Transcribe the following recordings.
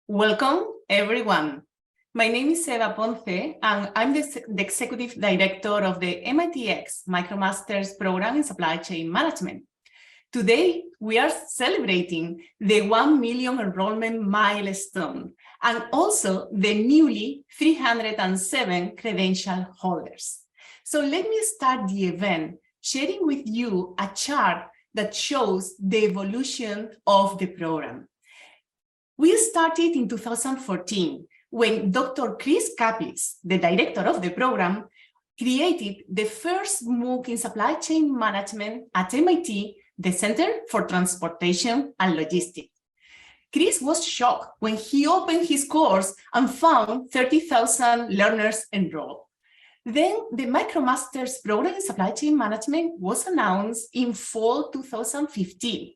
Welcome, everyone. My name is Eva Ponce, and I'm the Executive Director of the MITx MicroMasters Program in Supply Chain Management. Today, we are celebrating the 1 million enrollment milestone and also the newly 307 credential holders. So let me start the event sharing with you a chart that shows the evolution of the program. We started in 2014 when Dr. Chris Caplis, the director of the program, created the first MOOC in supply chain management at MIT, the Center for Transportation and Logistics. Chris was shocked when he opened his course and found 30,000 learners enrolled. Then the MicroMasters program in supply chain management was announced in fall 2015.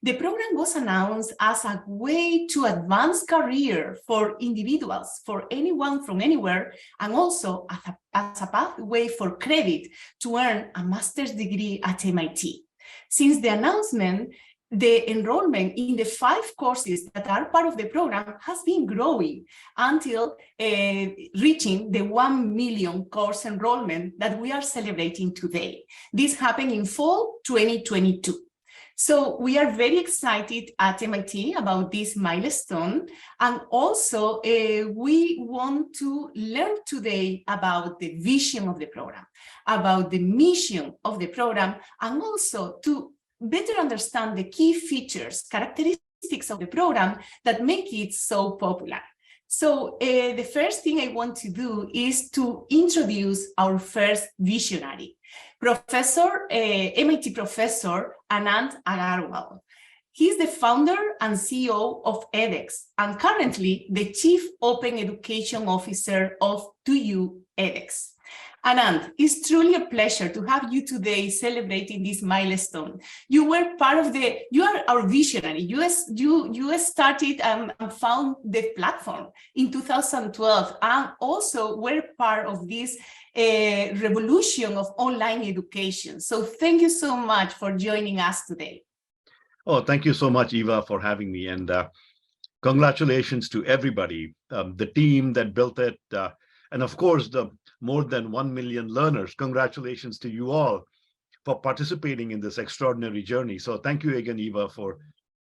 The program was announced as a way to advance career for individuals, for anyone from anywhere, and also as a pathway for credit to earn a master's degree at MIT. Since the announcement, the enrollment in the 5 courses that are part of the program has been growing until reaching the 1 million course enrollment that we are celebrating today. This happened in fall 2022. So we are very excited at MIT about this milestone, and also we want to learn today about the vision of the program, about the mission of the program, and also to better understand the key features, characteristics of the program that make it so popular. So the first thing I want to do is to introduce our first visionary, MIT Professor Anant Agarwal. He's the founder and CEO of edX and currently the Chief Open Education Officer of 2U edX. Anant, it's truly a pleasure to have you today celebrating this milestone. You are our visionary. You started and found the platform in 2012 and also were part of this revolution of online education. So thank you so much for joining us today. Oh, thank you so much, Eva, for having me. And congratulations to everybody, the team that built it, and of course, the more than 1 million learners. Congratulations to you all for participating in this extraordinary journey. So thank you again, Eva, for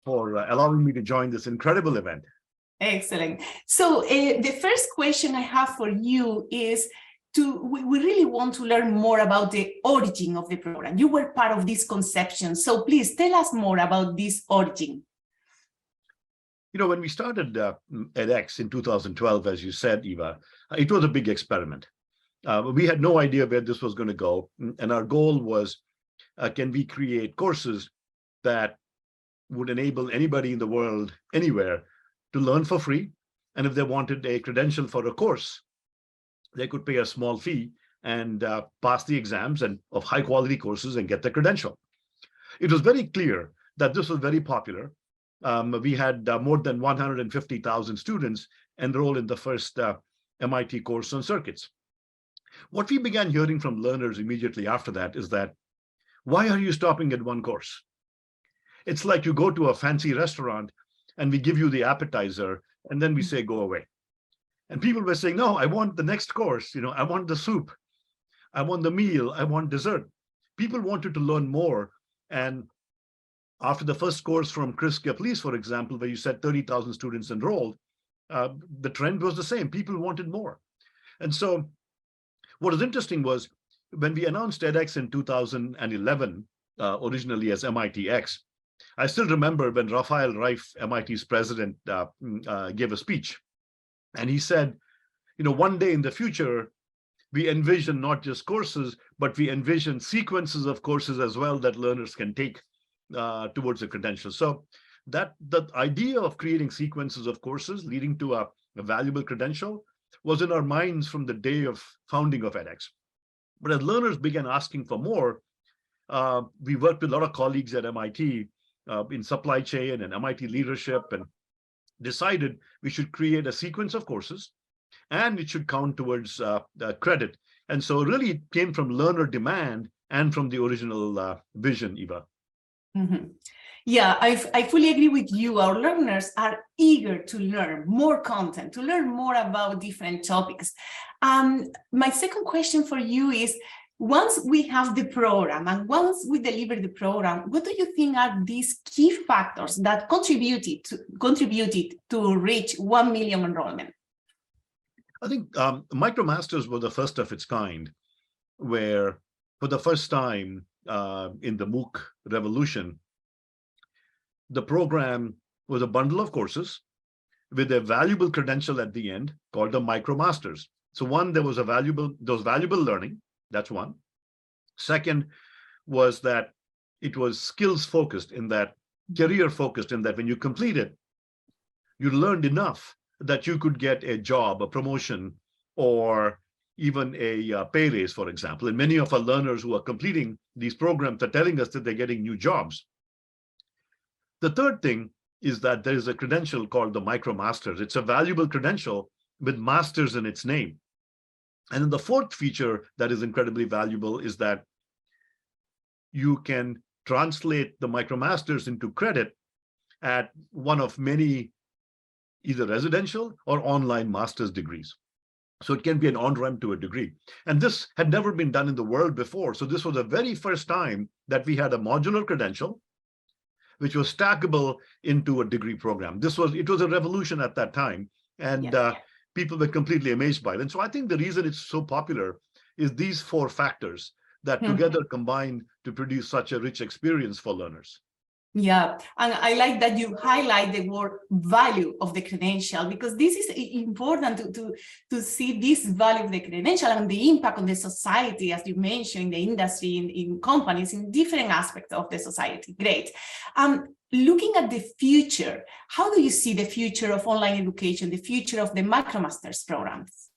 allowing me to join this incredible event. Excellent. So the first question I have for you is, we really want to learn more about the origin of the program. You were part of this conception. So please tell us more about this origin. You know, when we started edX in 2012, as you said, Eva, it was a big experiment. We had no idea where this was going to go. And our goal was, can we create courses that would enable anybody in the world, anywhere, to learn for free? And if they wanted a credential for a course, they could pay a small fee and pass the exams and of high quality courses and get the credential. It was very clear that this was very popular. We had more than 150,000 students enroll in the first MIT course on circuits. What we began hearing from learners immediately after that is that, why are you stopping at one course? It's like you go to a fancy restaurant and we give you the appetizer and then we say, go away. And people were saying, no, I want the next course. You know, I want the soup. I want the meal. I want dessert. People wanted to learn more. And after the first course from Chris Caplis, for example, where you said 30,000 students enrolled, the trend was the same. People wanted more. And so what was interesting was when we announced edX in 2011, originally as MITx, I still remember when Rafael Reif, MIT's president, gave a speech. And he said, you know, one day in the future, we envision not just courses, but we envision sequences of courses as well that learners can take towards a credential. So the idea of creating sequences of courses leading to a valuable credential was in our minds from the day of founding of edX. But as learners began asking for more, we worked with a lot of colleagues at MIT in supply chain and MIT leadership, and decided we should create a sequence of courses and it should count towards credit. And so really it came from learner demand and from the original vision, Eva. Mhm. Yeah, I fully agree with you. Our learners are eager to learn more content, to learn more about different topics. My second question for you is, once we have the program and once we deliver the program, what do you think are these key factors that contributed to reach 1 million enrollment? I think MicroMasters were the first of its kind, where for the first time in the MOOC revolution, the program was a bundle of courses with a valuable credential at the end called the MicroMasters. So one, there was valuable learning. That's one. Second was that it was skills focused, in that career focused, in that when you complete it, you learned enough that you could get a job, a promotion, or even a pay raise, for example. And many of our learners who are completing these programs are telling us that they're getting new jobs. The third thing is that there is a credential called the MicroMasters. It's a valuable credential with masters in its name. And then the fourth feature that is incredibly valuable is that you can translate the MicroMasters into credit at one of many either residential or online master's degrees. So it can be an on-ramp to a degree. And this had never been done in the world before. So this was the very first time that we had a modular credential, which was stackable into a degree program. It was a revolution at that time. And people were completely amazed by it. And so I think the reason it's so popular is these four factors that together combine to produce such a rich experience for learners. Yeah, and I like that you highlight the word value of the credential, because this is important to see this value of the credential and the impact on the society, as you mentioned, in the industry, in companies, in different aspects of the society. Great. Looking at the future, how do you see the future of online education, the future of the MicroMasters programs?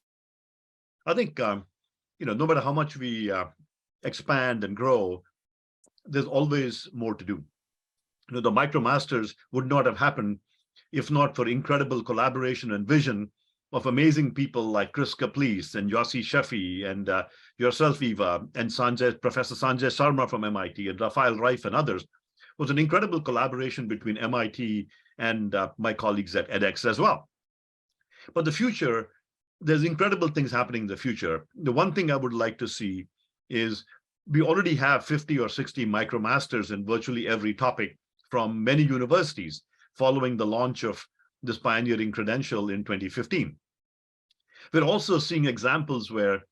I think, no matter how much we expand and grow, there's always more to do. The MicroMasters would not have happened if not for incredible collaboration and vision of amazing people like Chris Caplice and Yossi Sheffi and yourself, Eva, and Professor Sanjay Sharma from MIT and Rafael Reif and others. It was an incredible collaboration between MIT and my colleagues at edX as well. But the future, there's incredible things happening in the future. The one thing I would like to see is we already have 50 or 60 MicroMasters in virtually every topic from many universities following the launch of this pioneering credential in 2015. We're also seeing examples where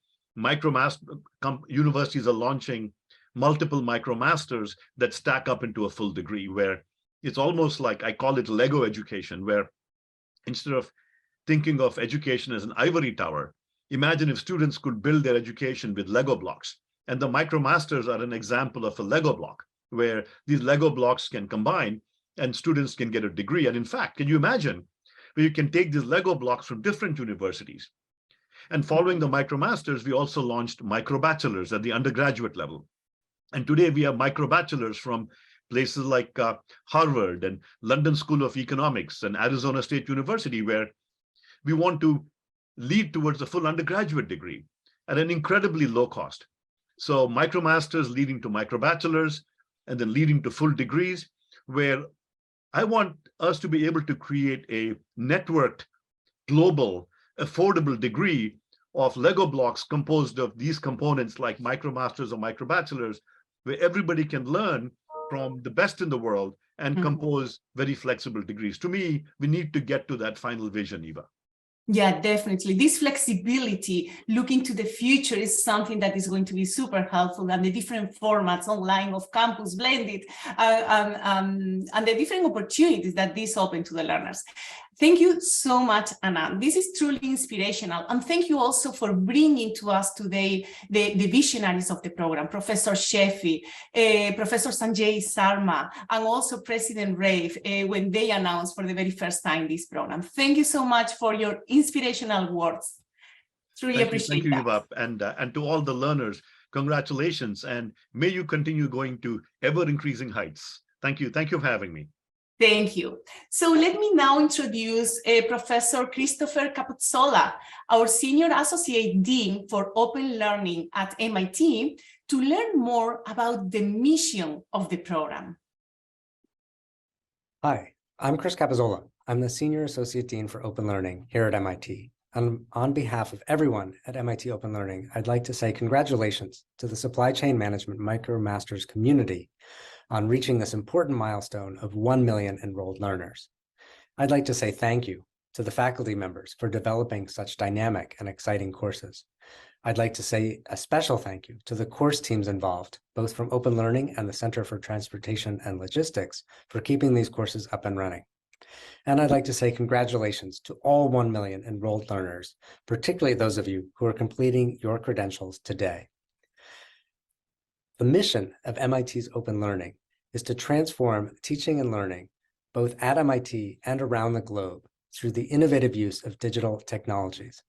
universities are launching multiple MicroMasters that stack up into a full degree, where it's almost like, I call it Lego education, where instead of thinking of education as an ivory tower, imagine if students could build their education with Lego blocks. And the MicroMasters are an example of a Lego block, where these Lego blocks can combine and students can get a degree. And in fact, can you imagine where you can take these Lego blocks from different universities? And following the MicroMasters, we also launched microbachelors at the undergraduate level. And today we have microbachelors from places like Harvard and London School of Economics and Arizona State University, where we want to lead towards a full undergraduate degree at an incredibly low cost. So MicroMasters leading to microbachelors, and then leading to full degrees, where I want us to be able to create a networked, global, affordable degree of Lego blocks composed of these components like MicroMasters or microbachelors, where everybody can learn from the best in the world and compose very flexible degrees. To me, we need to get to that final vision, Eva. Yeah, definitely. This flexibility, looking to the future, is something that is going to be super helpful, and the different formats online of campus blended and the different opportunities that this open to the learners. Thank you so much, Anant. This is truly inspirational. And thank you also for bringing to us today the visionaries of the program, Professor Sheffi, Professor Sanjay Sharma, and also President Rafe, when they announced for the very first time this program. Thank you so much for your inspirational words. Truly appreciate that. Thank you, Eva. And to all the learners, congratulations. And may you continue going to ever-increasing heights. Thank you. Thank you for having me. Thank you. So let me now introduce Professor Christopher Cappozola, our Senior Associate Dean for Open Learning at MIT, to learn more about the mission of the program. Hi, I'm Chris Cappozola. I'm the Senior Associate Dean for Open Learning here at MIT. And on behalf of everyone at MIT Open Learning, I'd like to say congratulations to the Supply Chain Management MicroMasters community on reaching this important milestone of 1 million enrolled learners. I'd like to say thank you to the faculty members for developing such dynamic and exciting courses. I'd like to say a special thank you to the course teams involved, both from Open Learning and the Center for Transportation and Logistics, for keeping these courses up and running. And I'd like to say congratulations to all 1 million enrolled learners, particularly those of you who are completing your credentials today. The mission of MIT's Open Learning is to transform teaching and learning, both at MIT and around the globe, through the innovative use of digital technologies.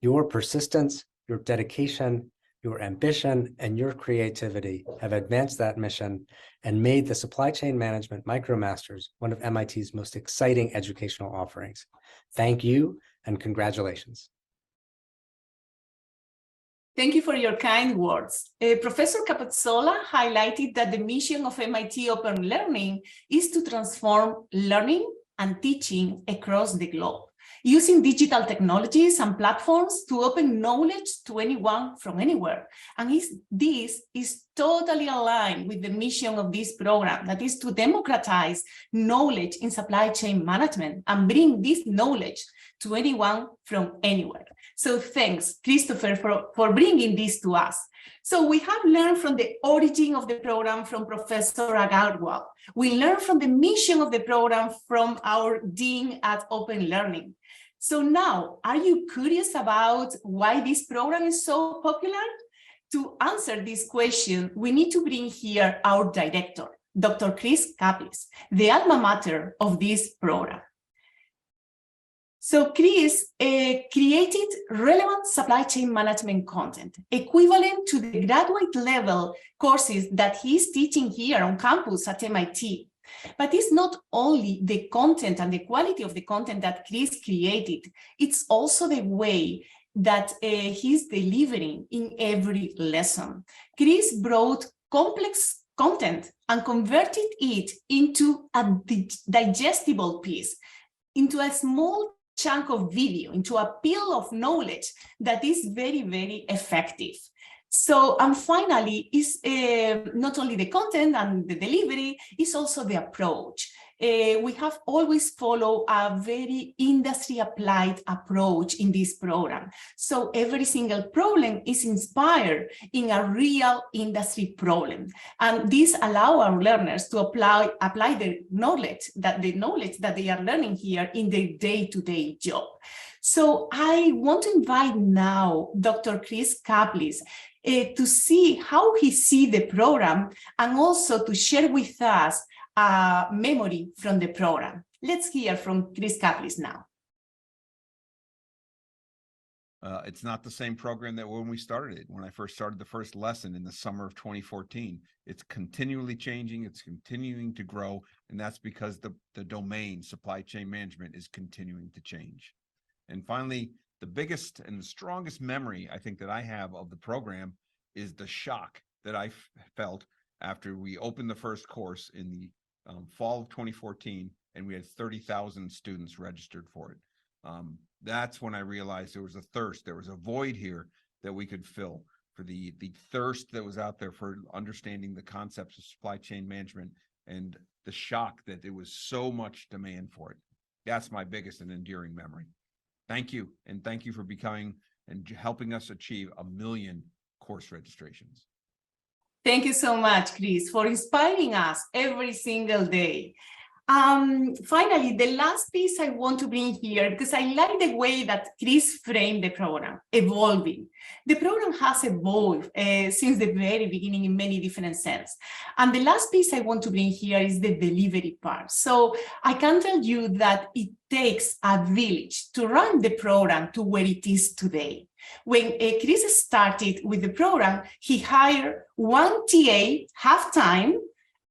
Your persistence, your dedication, your ambition, and your creativity have advanced that mission and made the Supply Chain Management MicroMasters one of MIT's most exciting educational offerings. Thank you and congratulations. Thank you for your kind words. Professor Cappozola highlighted that the mission of MIT Open Learning is to transform learning and teaching across the globe, using digital technologies and platforms to open knowledge to anyone from anywhere. And this is totally aligned with the mission of this program, that is to democratize knowledge in supply chain management and bring this knowledge to anyone from anywhere. So thanks, Christopher, for bringing this to us. So we have learned from the origin of the program from Professor Agarwal. We learned from the mission of the program from our Dean at Open Learning. So now, are you curious about why this program is so popular? To answer this question, we need to bring here our director, Dr. Chris Kaplis, the alma mater of this program. So Chris created relevant supply chain management content, equivalent to the graduate level courses that he's teaching here on campus at MIT. But it's not only the content and the quality of the content that Chris created, it's also the way that he's delivering in every lesson. Chris brought complex content and converted it into a digestible piece, into a small chunk of video, into a pile of knowledge that is very, very effective. So, and finally, is not only the content and the delivery, it's also the approach. We have always followed a very industry-applied approach in this program. So every single problem is inspired in a real industry problem. And this allows our learners to apply the knowledge that they are learning here in their day-to-day job. So I want to invite now Dr. Chris Kaplis to see how he sees the program and also to share with us a memory from the program. Let's hear from Chris Kaplis now. It's not the same program that when we started it, when I first started the first lesson in the summer of 2014. It's continually changing, it's continuing to grow, and that's because the domain, supply chain management, is continuing to change. And finally, the biggest and the strongest memory I think that I have of the program is the shock that I felt after we opened the first course in the fall of 2014, and we had 30,000 students registered for it. That's when I realized there was a thirst, there was a void here that we could fill, for the thirst that was out there for understanding the concepts of supply chain management, and the shock that there was so much demand for it. That's my biggest and enduring memory. Thank you, and thank you for becoming and helping us achieve 1 million course registrations. Thank you so much, Chris, for inspiring us every single day. Finally, the last piece I want to bring here, because I like the way that Chris framed the program, evolving. The program has evolved since the very beginning in many different senses. And the last piece I want to bring here is the delivery part. So I can tell you that it takes a village to run the program to where it is today. When Chris started with the program, he hired one TA half-time,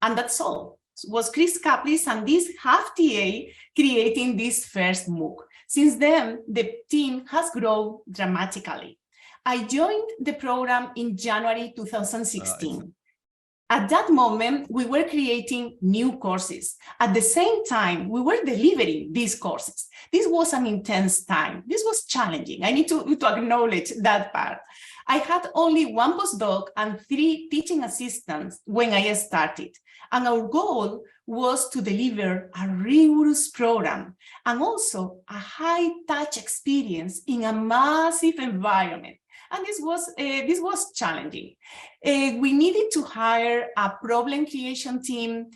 and that's all. Was Chris Kaplis and this half TA creating this first MOOC. Since then, the team has grown dramatically. I joined the program in January 2016. At that moment, we were creating new courses. At the same time, we were delivering these courses. This was an intense time. This was challenging. I need to acknowledge that part. I had only one postdoc and 3 teaching assistants when I started. And our goal was to deliver a rigorous program and also a high-touch experience in a massive environment. And this was challenging. We needed to hire a problem creation team,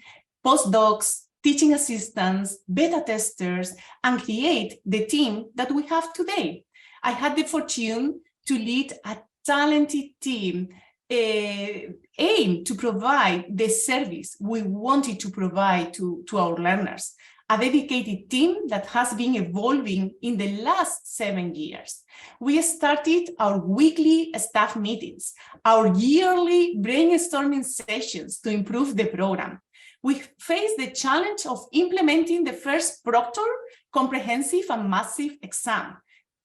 postdocs, teaching assistants, beta testers, and create the team that we have today. I had the fortune to lead a talented team aimed to provide the service we wanted to provide to our learners. A dedicated team that has been evolving in the last 7 years. We started our weekly staff meetings, our yearly brainstorming sessions to improve the program. We faced the challenge of implementing the first proctor, comprehensive and massive exam.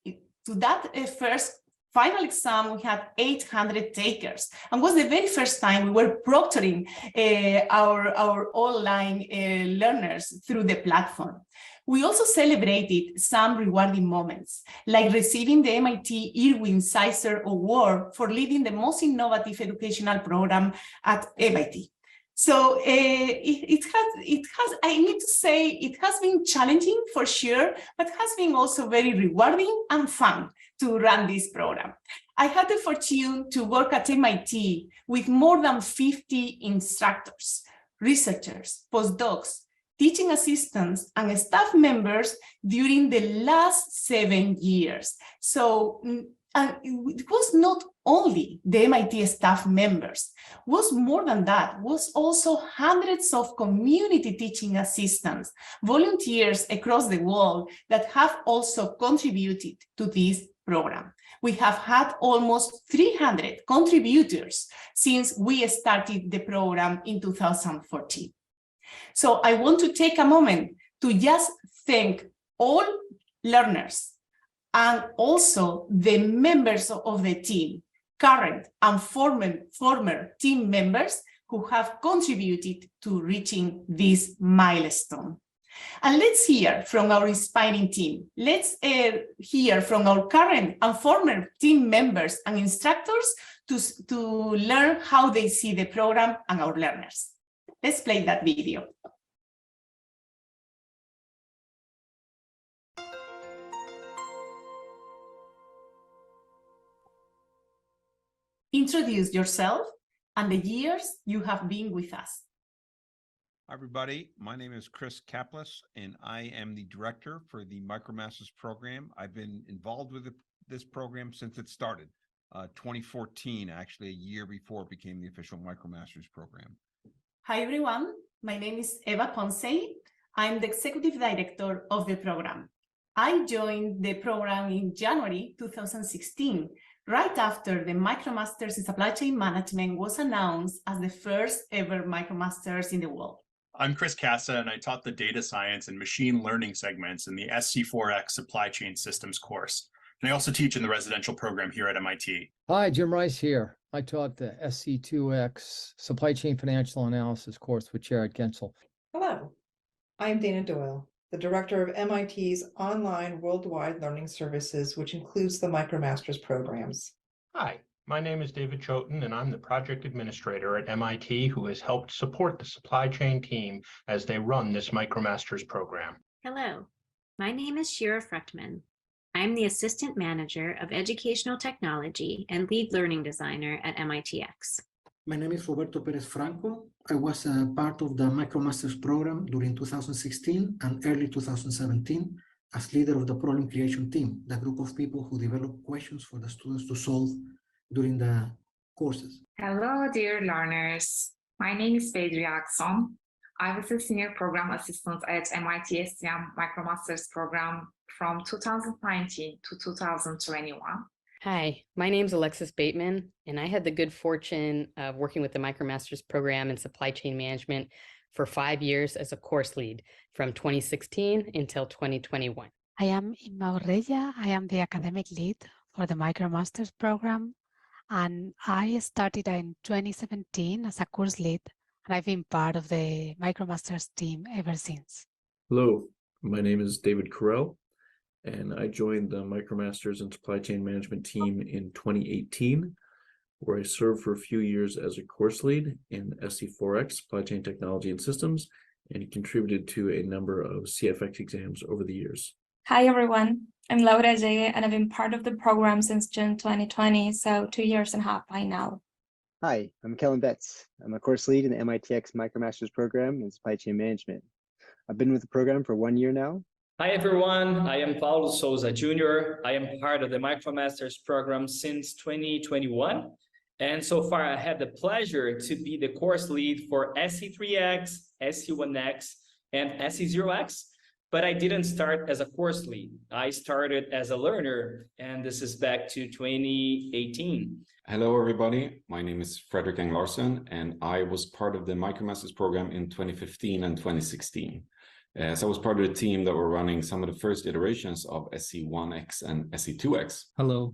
To that first final exam, we had 800 takers, and was the very first time we were proctoring our online learners through the platform. We also celebrated some rewarding moments, like receiving the MIT Irwin Sizer Award for leading the most innovative educational program at MIT. So it has, I need to say, it has been challenging for sure, but has been also very rewarding and fun to run this program. I had the fortune to work at MIT with more than 50 instructors, researchers, postdocs, teaching assistants, and staff members during the last 7 years. So it was not only the MIT staff members, was more than that, was also hundreds of community teaching assistants, volunteers across the world that have also contributed to this program. We have had almost 300 contributors since we started the program in 2014. So I want to take a moment to just thank all learners and also the members of the team, current and former team members who have contributed to reaching this milestone. And let's hear from our inspiring team. Let's hear from our current and former team members and instructors to learn how they see the program and our learners. Let's play that video. Introduce yourself and the years you have been with us. Hi, everybody. My name is Chris Cappozola, and I am the director for the MicroMasters program. I've been involved with this program since it started, 2014, actually a year before it became the official MicroMasters program. Hi, everyone. My name is Eva Ponce. I'm the executive director of the program. I joined the program in January 2016, right after the MicroMasters in Supply Chain Management was announced as the first ever MicroMasters in the world. I'm Chris Casa, and I taught the data science and machine learning segments in the SC4X Supply Chain Systems course. And I also teach in the residential program here at MIT. Hi, Jim Rice here. I taught the SC2X Supply Chain Financial Analysis course with Jared Gensel. Hello, I'm Dana Doyle, the director of MIT's online worldwide learning services, which includes the MicroMasters programs. Hi, my name is David Choten, and I'm the project administrator at MIT who has helped support the supply chain team as they run this MicroMasters program. Hello, my name is Shira Fruchtman. I'm the assistant manager of educational technology and lead learning designer at MITx. My name is Roberto Perez Franco. I was a part of the MicroMasters program during 2016 and early 2017 as leader of the problem creation team, the group of people who develop questions for the students to solve during the courses. Hello, dear learners. My name is Pedro Jackson. I was a senior program assistant at MIT SCM MicroMasters program from 2019 to 2021. Hi, my name is Alexis Bateman, and I had the good fortune of working with the MicroMasters program in supply chain management for 5 years as a course lead from 2016 until 2021. I am Inma Urreya. I am the academic lead for the MicroMasters program. And I started in 2017 as a course lead, and I've been part of the MicroMasters team ever since. Hello, my name is David Carell, and I joined the MicroMasters and Supply Chain Management team in 2018, where I served for a few years as a course lead in SC4X, Supply Chain Technology and Systems, and contributed to a number of CFX exams over the years. Hi, everyone. I'm Laura J, and I've been part of the program since June 2020, so 2.5 years by now. Hi, I'm Kellen Betts. I'm a course lead in the MITx MicroMasters program in Supply Chain Management. I've been with the program for 1 year now. Hi, everyone. I am Paulo Souza Jr. I am part of the MicroMasters program since 2021. And so far, I had the pleasure to be the course lead for SC3X, SC1X, and SC0X. But I didn't start as a course lead. I started as a learner, and this is back to 2018. Hello, everybody. My name is Fredrik Eng Larsen, and I was part of the MicroMasters program in 2015 and 2016. So I was part of the team that were running some of the first iterations of SC1X and SC2X. Hello,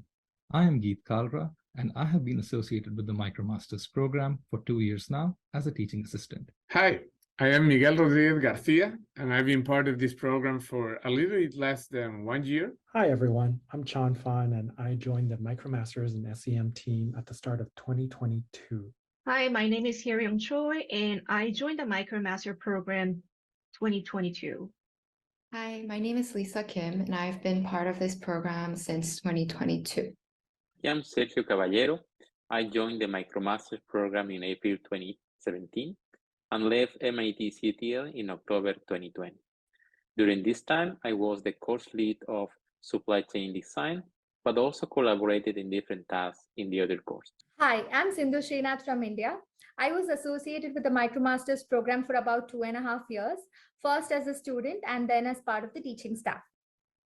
I am Geet Kalra, and I have been associated with the MicroMasters program for 2 years now as a teaching assistant. Hi, I am Miguel Rodriguez Garcia, and I've been part of this program for a little bit less than 1 year. Hi, everyone. I'm Chan Fan, and I joined the MicroMasters and SEM team at the start of 2022. Hi, my name is Hiriam Choi, and I joined the MicroMaster program 2022. Hi, my name is Lisa Kim, and I've been part of this program since 2022. I'm Sergio Caballero. I joined the MicroMasters program in April 2017 and left MIT CTL in October 2020. During this time, I was the course lead of supply chain design, but also collaborated in different tasks in the other course. Hi, I'm Sindhu Srinath from India. I was associated with the MicroMasters program for about 2.5 years, first as a student and then as part of the teaching staff.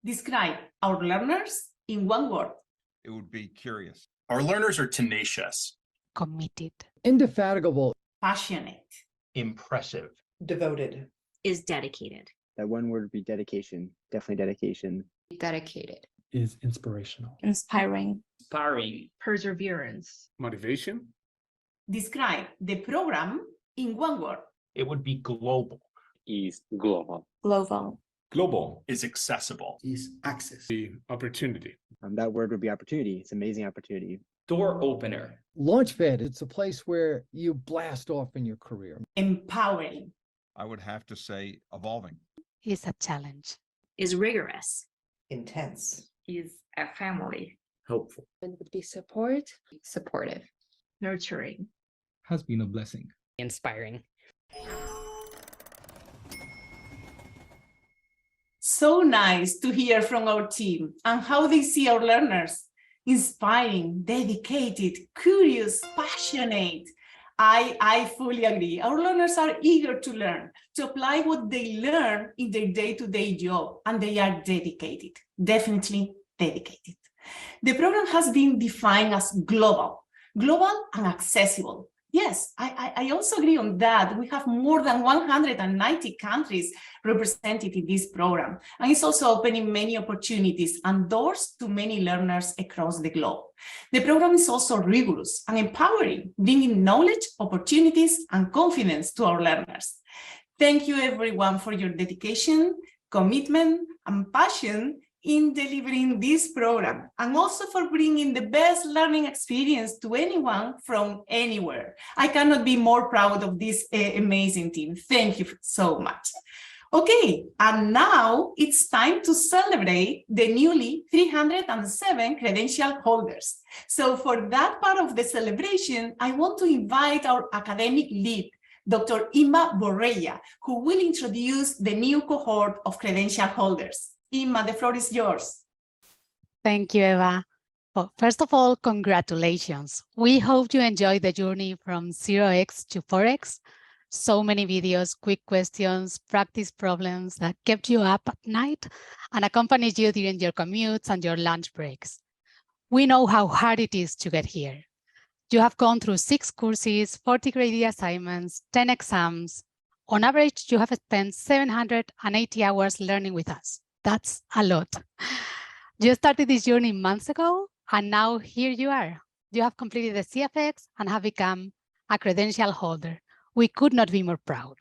Describe our learners in one word. It would be curious. Our learners are tenacious, committed, indefatigable, passionate, impressive, devoted, is dedicated. That one word would be dedication, definitely dedication. Dedicated. Is inspirational. Inspiring. Inspiring. perseverance, motivation. Describe the program in one word. It would be global. Is global. Global. Global. Is accessible. Is access. The opportunity. That word would be opportunity. It's amazing opportunity. Door opener. Launchpad, it's a place where you blast off in your career. Empowering. I would have to say evolving. Is a challenge. Is rigorous. Intense. Is a family. Helpful. It would be support. Supportive. Nurturing. Has been a blessing. Inspiring. So nice to hear from our team and how they see our learners. Inspiring, dedicated, curious, passionate. I fully agree. Our learners are eager to learn, to apply what they learn in their day-to-day job, and they are dedicated, definitely dedicated. The program has been defined as global and accessible. Yes, I also agree on that. We have more than 190 countries represented in this program, and it's also opening many opportunities and doors to many learners across the globe. The program is also rigorous and empowering, bringing knowledge, opportunities, and confidence to our learners. Thank you, everyone, for your dedication, commitment, and passion in delivering this program, and also for bringing the best learning experience to anyone from anywhere. I cannot be more proud of this amazing team. Thank you so much. Okay, and now it's time to celebrate the newly 307 credential holders. So for that part of the celebration, I want to invite our academic lead, Dr. Inma Borrella, who will introduce the new cohort of credential holders. Inma, the floor is yours. Thank you, Eva. Well, first of all, congratulations. We hope you enjoyed the journey from 0x to 4x. So many videos, quick questions, practice problems that kept you up at night and accompanied you during your commutes and your lunch breaks. We know how hard it is to get here. You have gone through 6 courses, 40 graded assignments, 10 exams. On average, you have spent 780 hours learning with us. That's a lot. You started this journey months ago, and now here you are. You have completed the CFX and have become a credential holder. We could not be more proud.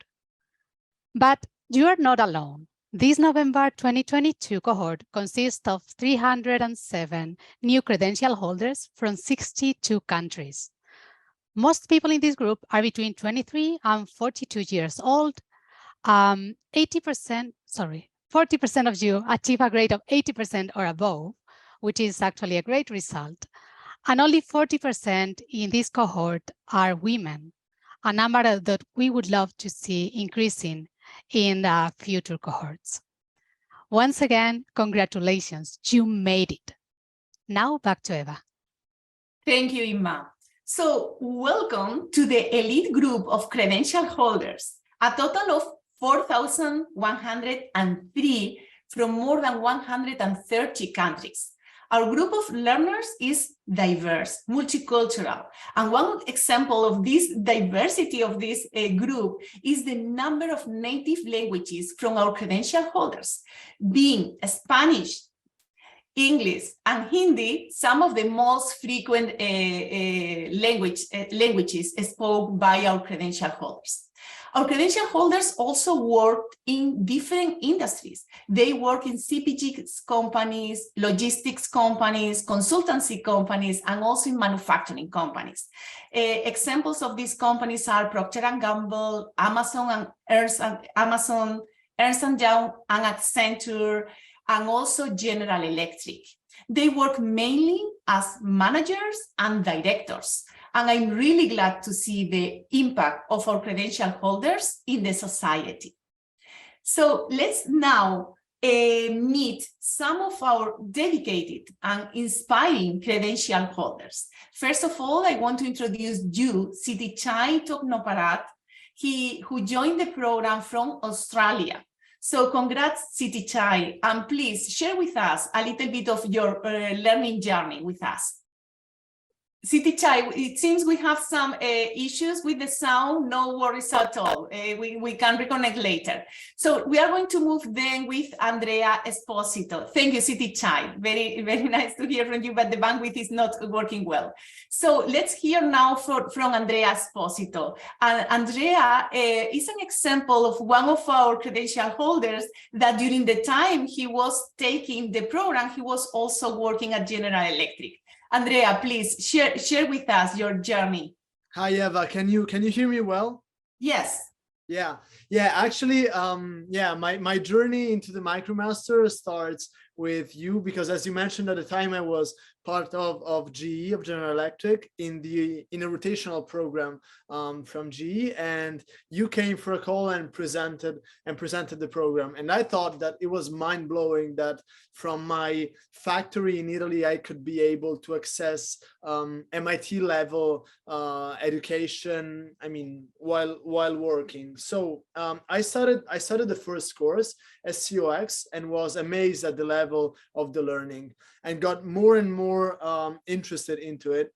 But you are not alone. This November 2022 cohort consists of 307 new credential holders from 62 countries. Most people in this group are between 23 and 42 years old. 40% of you achieve a grade of 80% or above, which is actually a great result. And only 40% in this cohort are women, a number that we would love to see increasing in the future cohorts. Once again, congratulations, you made it. Now back to Eva. Thank you, Imma. So welcome to the elite group of credential holders, a total of 4,103 from more than 130 countries. Our group of learners is diverse, multicultural, and one example of this diversity of this group is the number of native languages from our credential holders, being Spanish, English, and Hindi, some of the most frequent languages spoken by our credential holders. Our credential holders also work in different industries. They work in CPG companies, logistics companies, consultancy companies, and also in manufacturing companies. Examples of these companies are Procter & Gamble, Amazon, Ernst & Young, and Accenture, and also General Electric. They work mainly as managers and directors. And I'm really glad to see the impact of our credential holders in the society. So let's now meet some of our dedicated and inspiring credential holders. First of all, I want to introduce you, Sitichai Toknoparat, who joined the program from Australia. So congrats, Sitichai, and please share with us a little bit of your learning journey with us. Sitichai, it seems we have some issues with the sound. No worries at all. We can reconnect later. So we are going to move then with Andrea Esposito. Thank you, Sitichai. Very, very nice to hear from you, but the bandwidth is not working well. So let's hear now from Andrea Esposito. Andrea is an example of one of our credential holders that during the time he was taking the program, he was also working at General Electric. Andrea, please share with us your journey. Hi, Eva. Can you hear me well? Yes. Yeah. Actually, my journey into the MicroMaster starts with you, because as you mentioned, at the time I was part of GE, of General Electric, in a rotational program from GE, and you came for a call and presented the program. And I thought that it was mind-blowing that from my factory in Italy I could be able to access MIT level education, I mean, while working. So I started the first course as COX and was amazed at the level of the learning and got more and more interested into it,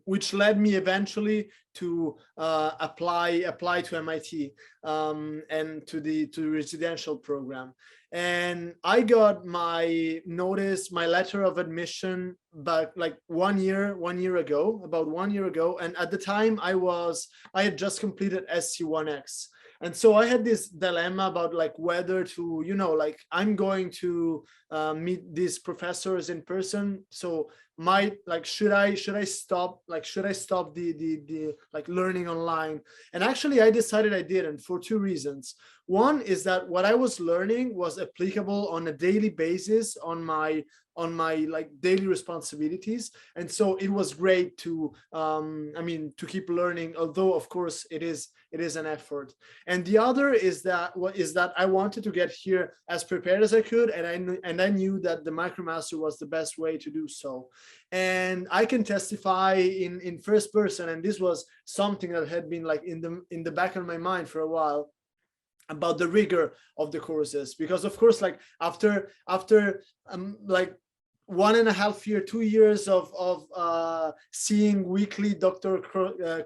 which led me eventually to apply to MIT and to the residential program. And I got my letter of admission back like about 1 year ago. And at the time I had just completed SC1X. And so I had this dilemma about like whether to, like I'm going to meet these professors in person. So should I stop the like learning online? And actually I decided I didn't, for two reasons. One is that what I was learning was applicable on a daily basis on my like daily responsibilities, and so it was great to to keep learning, although of course it is an effort. And the other is that I wanted to get here as prepared as I could, and I knew that the MicroMaster was the best way to do so. And I can testify in first person, and this was something that had been like in the back of my mind for a while, about the rigor of the courses, because of course, like after like 1.5 years, 2 years of seeing weekly Dr.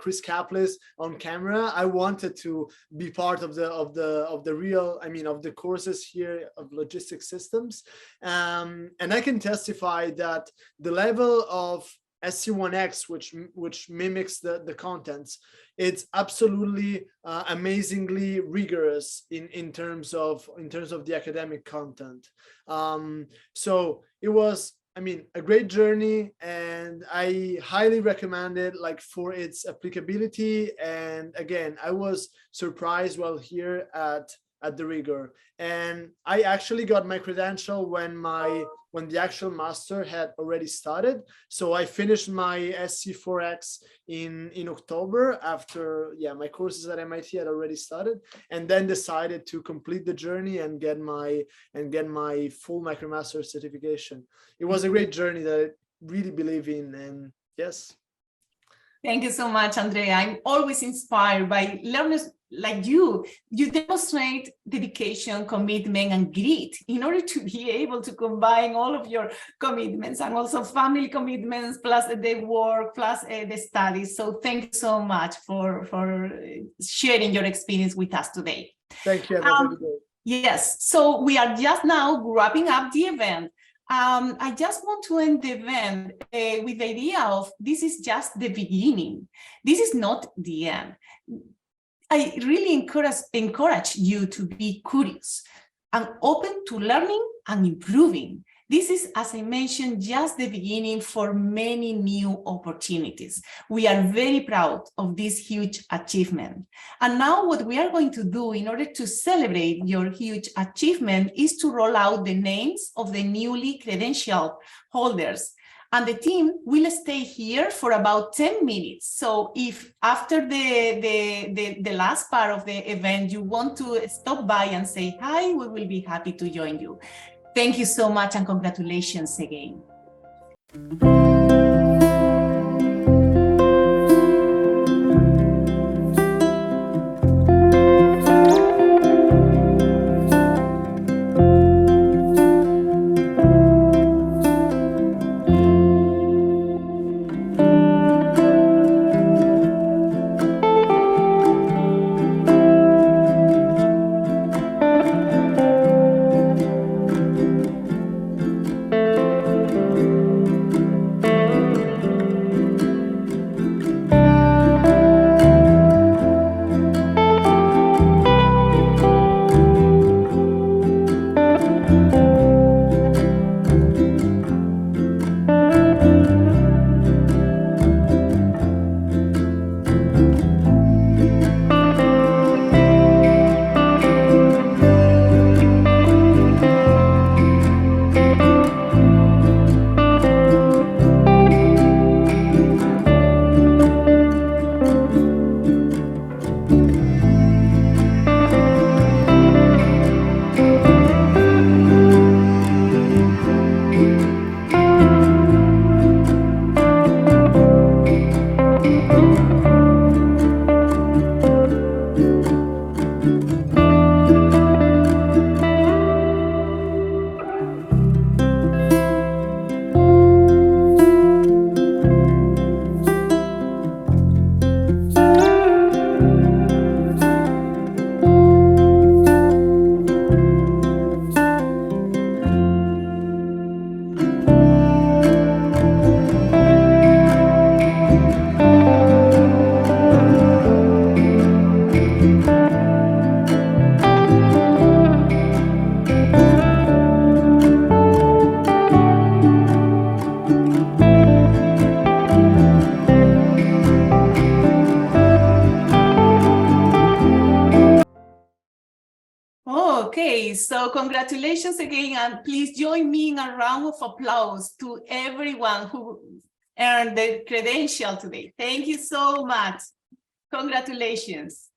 Chris Kaplis on camera, I wanted to be part of the real, of the courses here of logistics systems, and I can testify that the level of SC1X, which mimics the contents. It's absolutely amazingly rigorous in terms of the academic content. So it was, I mean, a great journey, and I highly recommend it, like, for its applicability. And again, I was surprised while here at the rigor, and I actually got my credential when the actual master had already started. So I finished my SC4X in October, after my courses at MIT had already started, and then decided to complete the journey and get my full MicroMaster certification. It was a great journey that I really believe in, and yes. Thank you so much, Andrea. I'm always inspired by learners like you. You demonstrate dedication, commitment, and grit in order to be able to combine all of your commitments, and also family commitments, plus the work, plus the studies. So thank you so much for sharing your experience with us today. Thank you. Have a good day. Yes, so we are just now wrapping up the event. I just want to end the event with the idea of this is just the beginning. This is not the end. I really encourage you to be curious and open to learning and improving. This is, as I mentioned, just the beginning for many new opportunities. We are very proud of this huge achievement. And now what we are going to do in order to celebrate your huge achievement is to roll out the names of the newly credentialed holders. And the team will stay here for about 10 minutes. So if after the last part of the event, you want to stop by and say hi, we will be happy to join you. Thank you so much, and congratulations again. Okay, so congratulations again, and please join me in a round of applause to everyone who earned the credential today. Thank you so much. Congratulations.